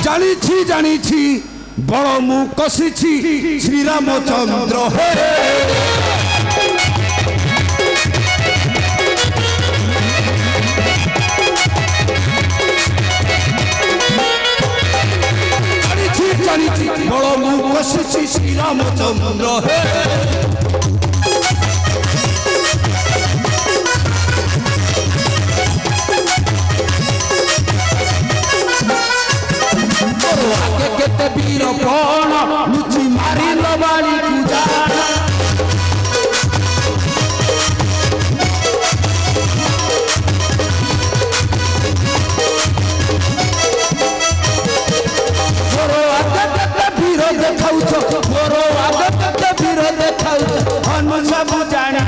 জানিছি জানিছি বড় মু কষিছি শ্রীরামচন্দ্র হে জানিছি জানিছি বড় মু কষিছি শ্রীরামচন্দ্র হে आगे केते वीर पण लुचि मारी लबाड़ी पूजाना मोरो आगे केते वीर देखाउ छ मोरो आगे केते वीर देखाउ छ हनुमान सब जानी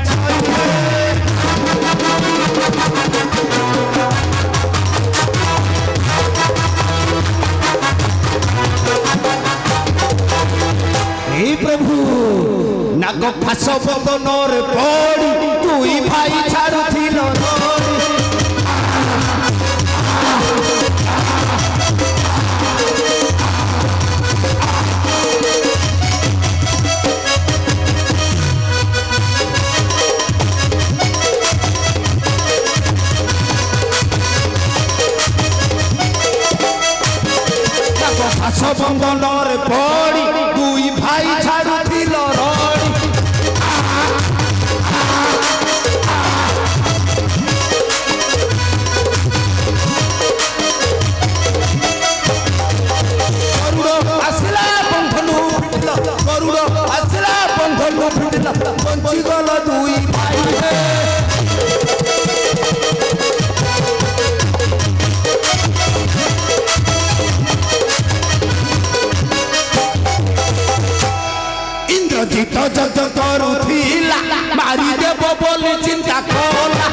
प्रभु नाग फास बदनर पड़ी दुई भाई छाड़ुथिल नाग फास बदनर पड़ी दुई भाई छाड़ुथिल रड़ी गरुड़ आसला बंधनु फिटल गरुड़ आसला बंधनु फिटल बंची गल दुई भाई इंद्रजित जग करुथिला मारी देव बोली चिंता कला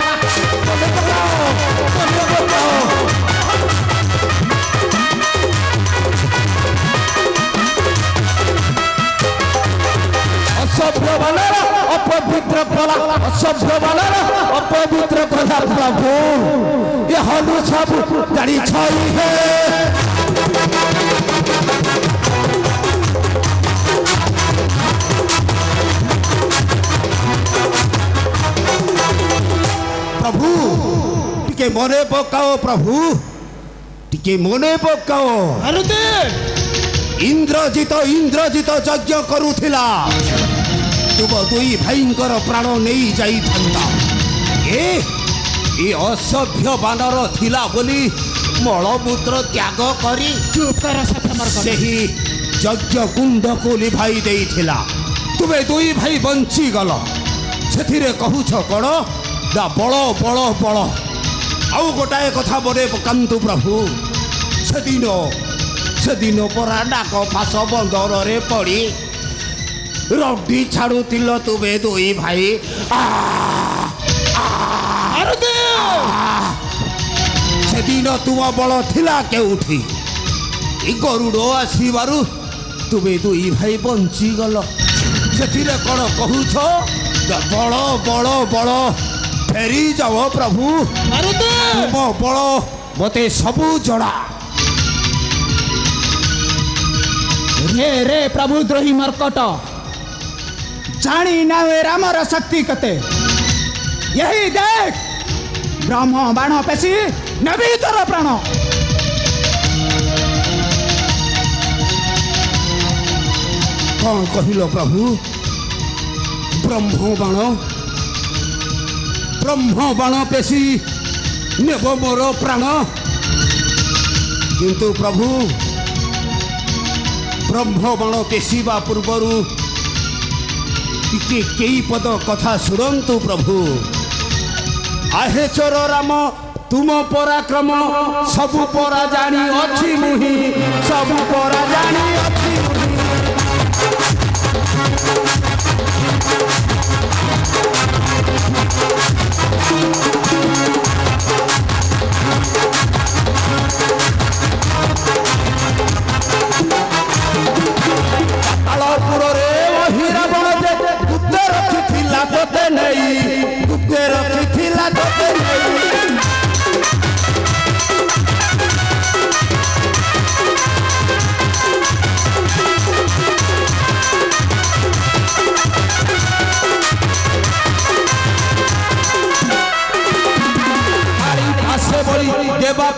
असभ्य बालर अपवित्र कला असभ्य बालर अपवित्र कला प्रभु ये हलु सब जानी छई है प्रभु टिके मने पकाओ प्रभु टिके मने पकाओ इंद्रजित इंद्रजित यज्ञ करुथिला तुम दुई भाईंकर प्राण नहीं जाई थांता ए असभ्य बानर थिला बोली मलमूत्र त्याग करी सही यज्ञ कुंड को लिभाई देइथिला तुमे दुई भाई बंची गल सेथिरे कहूछ कण दा बड़ बड़ बड़ आउ गोटाए कथा मने पकांतु प्रभु सेदिन परा डाक फास बंदर रे पड़ी रड्डी छाड़ुतिल तुमे दुई भाई सेदिन तुम बल थिला केउठी गरुड़ आसबारु तुमे दुई भाई बंची गल सेथिरे कण कहूछ बड़ बड़ बड़ फेरी जाओ प्रभु तुम बड़ मते सबू जड़ा रे रे प्रभु द्रोही मर्कट जानी ना वे रामर शक्ति कते यही देख ब्रह्म बाण पेशी नबी तर प्राण कौन कहिल प्रभु ब्रह्म बाण पेशी नेब मोर प्राण किंतु प्रभु ब्रह्म बाण पेशीबा पूर्वरु टिके कई पद कथा शुणंतु प्रभु आहे चोर राम तुम पराक्रम सबु परा जानी अछि मुहि सबु परा जानी अछि कालापुर रे हीरा बण जे गुप्ते रखिथिला तोते नहीं गुप्ते रखिथिला तोते नहीं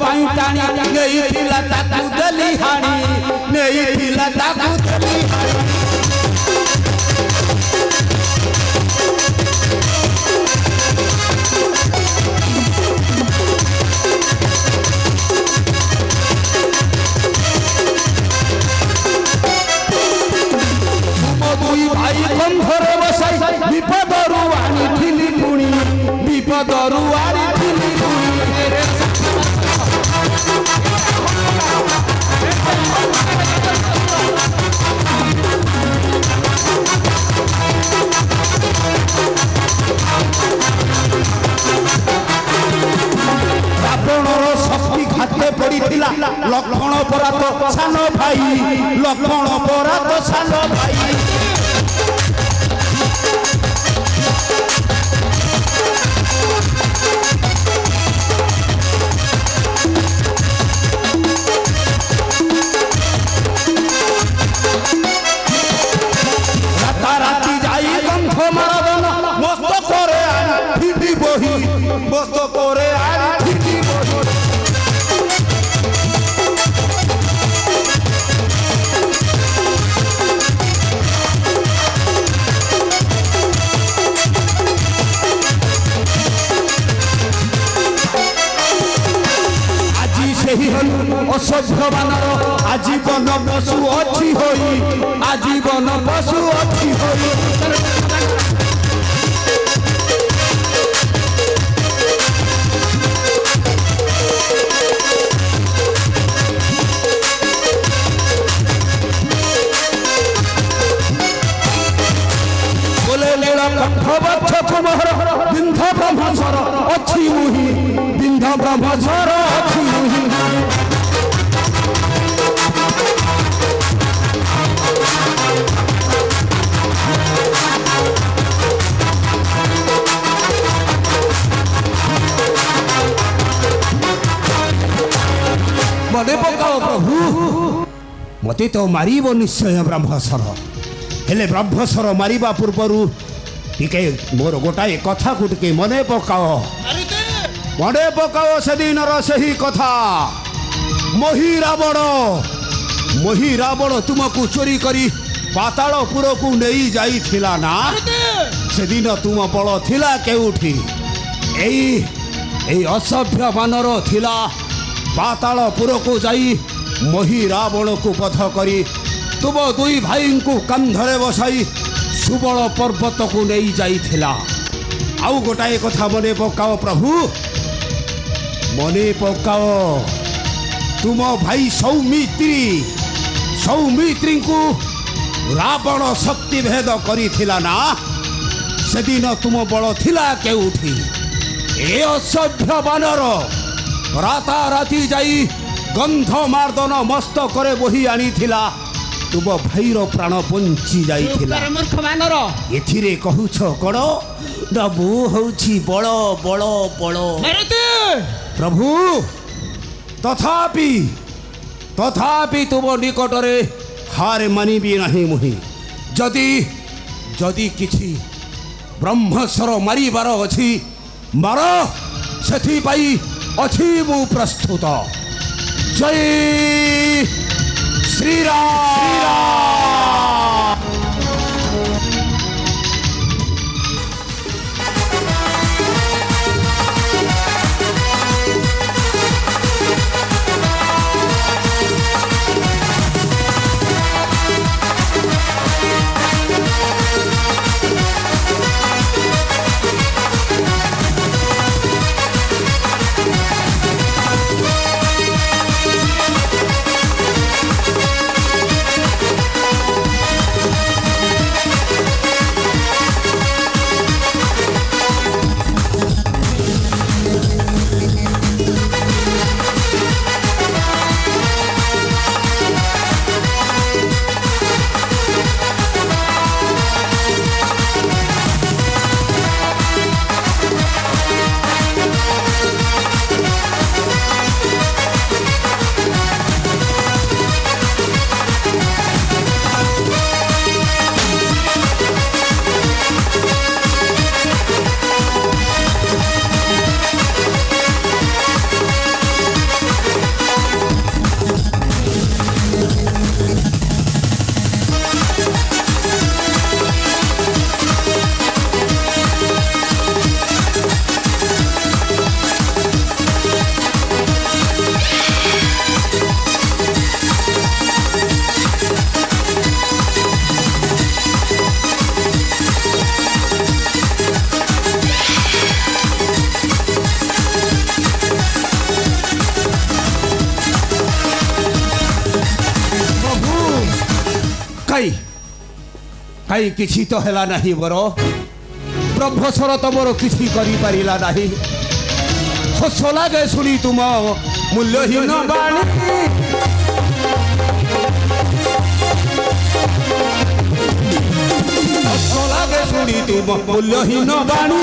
ପାଇଁ ଟାଣି ନେଇଥିଲା ତାକୁ ଦେଲି ହାଣି ନେଇଥିଲା ତାକୁ ଦେଲି ହାଣି ଭାଇ କଣ୍ଠରେ ବସାଇ ବିପଦରୁ ଆଣିଥିଲି ପୁଣି ବିପଦରୁ ଆଣିଥିଲି ପୁଣି ରାବଣର ଶକ୍ତି ଘାତେ ପଡ଼ିଥିଲା ଲକ୍ଷ୍ମଣ ପରାତ ସାନ ଭାଇ ଲକ୍ଷ୍ମଣ ପରାତ ସାନ ଭାଇ রাতারাতি যাই গন্ধ মারাদন মস্ত করে ফিটি বহি মস্ত করে আর ফিটি বহি ସେହି ଅସଭ୍ୟ ବାନର ଆଜୀବନ ପଶୁ ଅଛି ହୋଇ ଆଜୀବନ ପଶୁ ଅଛି ହୋଇ ବୋଲେ ନୀଳ କଣ୍ଠ ବକ୍ଷ କୁମହର ବିନ୍ଧ ବ୍ରହ୍ମସର ଅଛି ମୁହିଁ ବିନ୍ଧ ବ୍ରହ୍ମସର ଅଛି ମୁହିଁ ମନେ ପକାଅ ପ୍ରଭୁ ମତେ ତ ମାରିବ ନିଶ୍ଚୟ ବ୍ରହ୍ମସର ହେଲେ ବ୍ରହ୍ମସର ମାରିବା ପୂର୍ବରୁ ଟିକେ ମୋର ଗୋଟାଏ କଥାକୁ ଟିକେ ମନେ ପକାଅ ସେଦିନର ସେହି କଥା ମୋହି ରାବଣ ତୁମକୁ ଚୋରି କରି ପାତାଳପୁରକୁ ନେଇ ଯାଇଥିଲା ନା ସେଦିନ ତୁମ ବଳ ଥିଲା କେଉଁଠି ଏଇ ଅସଭ୍ୟ ବାନର ଥିଲା ପାତାଳପୁରକୁ ଯାଇ ମୋହି ରାବଣକୁ ବଧ କରି ତୁମ ଦୁଇ ଭାଇଙ୍କୁ କାନ୍ଧରେ ବସାଇ ସୁବଳ ପର୍ବତକୁ ନେଇ ଯାଇଥିଲା ଆଉ ଗୋଟାଏ କଥା ମନେ ପକାଅ ପ୍ରଭୁ ମନେ ପକାଅ ତୁମ ଭାଇ ସୌମିତ୍ରୀଙ୍କୁ ରାବଣ ଶକ୍ତି ଭେଦ କରିଥିଲା ନା ସେଦିନ ତୁମ ବଳ ଥିଲା କେଉଁଠି ଏ ଅସଭ୍ୟ ବାନର ରାତାରାତି ଯାଇ ଗନ୍ଧମାର୍ଦ୍ଦନ ମସ୍ତକରେ ବୋହି ଆଣିଥିଲା ତୁମ ଭାଇର ପ୍ରାଣ ବଞ୍ଚି ଯାଇଥିଲା ଏଥିରେ କହୁଛ କଣ ନା ମୁଁ ହଉଛି ବଳ ବଳ ବଳ ପ୍ରଭୁ ତଥାପି ତୁମ ନିକଟରେ ହାର ମାନିବି ନାହିଁ ମୁହିଁ ଯଦି କିଛି ବ୍ରହ୍ମସର ମାରିବାର ଅଛି ମାର ସେଥିପାଇଁ ଅଛି ମୁଁ ପ୍ରସ୍ତୁତ ଜୟ ଶ୍ରୀରାମ କାଇ କାଇ କିଛି ତ ହେଲା ନାହିଁ ମୋର ବ୍ରହ୍ମସର ତମର କିଛି କରିପାରିଲା ନାହିଁ ହସ ଲାଗେ ଶୁଣି ତୁମ ମୂଲ୍ୟହୀନ ବାଣୀ ହସ ଲାଗେ ଶୁଣି ତୁମ ମୂଲ୍ୟହୀନ ବାଣୀ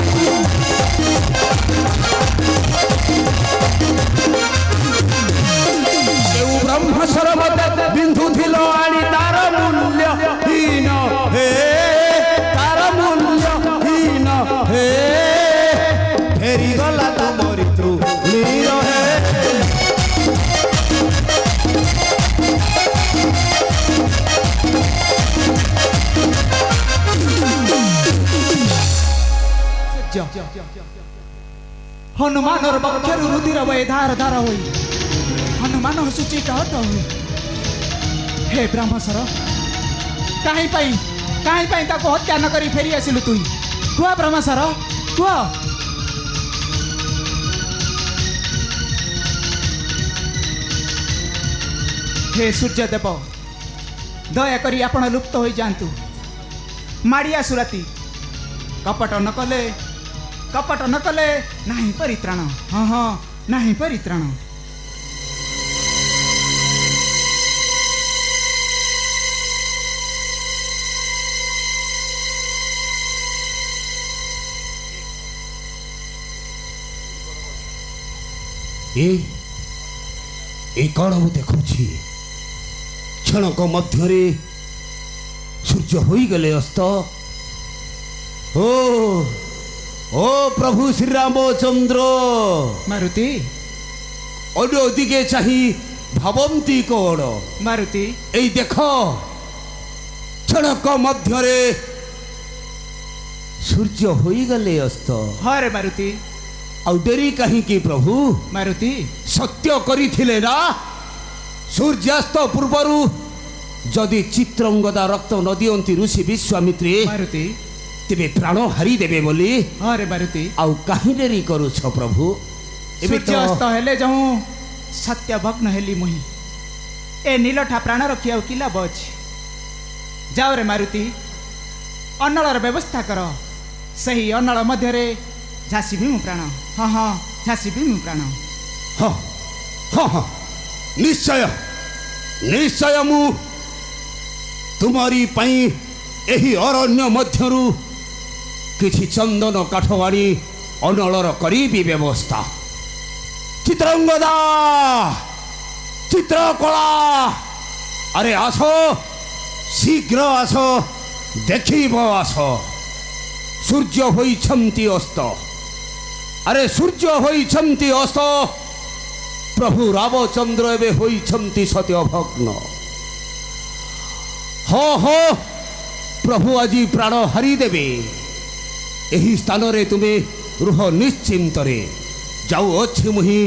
ବ୍ରହ୍ମସର ମତେ ବିନ୍ଧୁଥିଲ ଆଣି ତାର ମୂଲ୍ୟହୀନ ହେ ତାର ମୂଲ୍ୟହୀନ ହେ ଫେରିଗଲା ତମରି ତୃଣୀର ହେ ହନୁମାନର ବକ୍ଷରୁ ରୁଧିର ବହେ ଧାର ଧାର ହୋଇ ହନୁମାନ ହସୁଛି ଟଟ ହୋଇ ହେ ବ୍ରହ୍ମସର କାହିଁ ପାଇଁ ତାକୁ ହତ୍ୟା ନ କରି ଫେରି ଆସିଲୁ ତୁଇ କୁହ ବ୍ରହ୍ମସର କୁହ ହେ ସୂର୍ଯ୍ୟଦେବ ଦୟାକରି ଆପଣ ଲୁପ୍ତ ହୋଇଯାଆନ୍ତୁ ମାଡ଼ିଆ ସୁରାତି କପଟ ନ କଲେ ନାହିଁ ପରିତ୍ରାଣ ହଁ ନାହିଁ ପରିତ୍ରାଣ ଏ କ'ଣ ମୁଁ ଦେଖୁଛି କ୍ଷଣକ ମଧ୍ୟରେ ସୂର୍ଯ୍ୟ ହୋଇଗଲେ ଅସ୍ତ ଓ ପ୍ରଭୁ ଶ୍ରୀରାମଚନ୍ଦ୍ର ମାରୁତି ଅନ୍ୟ ଦିକେ ଚାହିଁ ଭାବନ୍ତି କ'ଣ ମାରୁତି ଏଇ ଦେଖ କ୍ଷଣକ ମଧ୍ୟରେ ସୂର୍ଯ୍ୟ ହୋଇଗଲେ ଅସ୍ତ ହରେ ମାରୁତି ଆଉ ଡେରି କାହିଁକି ପ୍ରଭୁ ମାରୁତି ସତ୍ୟ କରିଥିଲେ ନା ସୂର୍ଯ୍ୟାସ୍ତ ପୂର୍ବରୁ ଯଦି ଚିତ୍ରଙ୍ଗଦା ରକ୍ତ ନ ଦିଅନ୍ତି ଋଷି ବିଶ୍ୱାମିତ୍ରେ ମାରୁତି ତେବେ ପ୍ରାଣ ହାରିଦେବେ ବୋଲି ହରେ ମାରୁତି ଆଉ କାହିଁ ଡେରି କରୁଛ ପ୍ରଭୁ ଏବେ ତ ସୂର୍ଯ୍ୟାସ୍ତ ହେଲେ ଯେଉଁ ସତ୍ୟ ଭଗ୍ନ ହେଲି ମୁହିଁ ଏ ନୀଲଠା ପ୍ରାଣ ରଖି ଆଉ କି ଲାଭ ଅଛି ଯାଓରେ ମାରୁତି ଅନଳର ବ୍ୟବସ୍ଥା କର ସେହି ଅନଳ ମଧ୍ୟରେ ଝାସିବି ମୁଁ ପ୍ରାଣ ହଁ ଝାସିବି ମୁଁ ପ୍ରାଣ ହଁ ନିଶ୍ଚୟ ମୁଁ ତୁମରି ପାଇଁ ଏହି ଅରଣ୍ୟ ମଧ୍ୟରୁ କିଛି ଚନ୍ଦନ କାଠ ଆଣି ଅନଳର କରିବି ବ୍ୟବସ୍ଥା ଚିତ୍ରଙ୍ଗଦା ଚିତ୍ରକଳା ଆରେ ଆସ ଶୀଘ୍ର ଆସ ଦେଖିବ ଆସ ସୂର୍ଯ୍ୟ ହୋଇଛନ୍ତି ଅସ୍ତ ଆରେ ସୂର୍ଯ୍ୟ ହୋଇଛନ୍ତି ଅସ୍ତ ପ୍ରଭୁ ରାମଚନ୍ଦ୍ର ଏବେ ହୋଇଛନ୍ତି ସତ୍ୟଭଗ୍ନ ପ୍ରଭୁ ଆଜି ପ୍ରାଣ ହାରିଦେବେ ଏହି ସ୍ଥାନରେ ତୁମେ ରୁହ ନିଶ୍ଚିନ୍ତରେ ଯାଉଅଛି ମୁହିଁ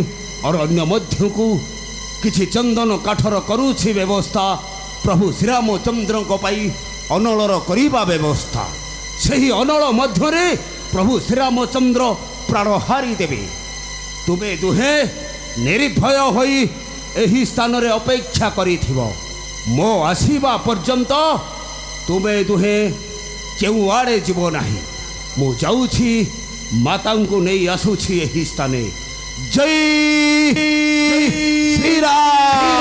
ଅରଣ୍ୟ ମଧ୍ୟକୁ କିଛି ଚନ୍ଦନ କାଠର କରୁଛି ବ୍ୟବସ୍ଥା ପ୍ରଭୁ ଶ୍ରୀରାମଚନ୍ଦ୍ରଙ୍କ ପାଇଁ ଅନଳର କରିବା ବ୍ୟବସ୍ଥା ସେହି ଅନଳ ମଧ୍ୟରେ ପ୍ରଭୁ ଶ୍ରୀରାମଚନ୍ଦ୍ର ପ୍ରାଣ ହାରିଦେବେ ତୁମେ ଦୁହେଁ ନିର୍ଭୟ ହୋଇ ଏହି ସ୍ଥାନରେ ଅପେକ୍ଷା କରିଥିବ ମୋ ଆସିବା ପର୍ଯ୍ୟନ୍ତ ତୁମେ ଦୁହେଁ କେଉଁ ଆଡ଼େ ଯିବ ନାହିଁ ମୁଁ ଯାଉଛି ମାତାଙ୍କୁ ନେଇ ଆସୁଛି ଏହି ସ୍ଥାନେ ଜୟ ଶ୍ରୀରାମ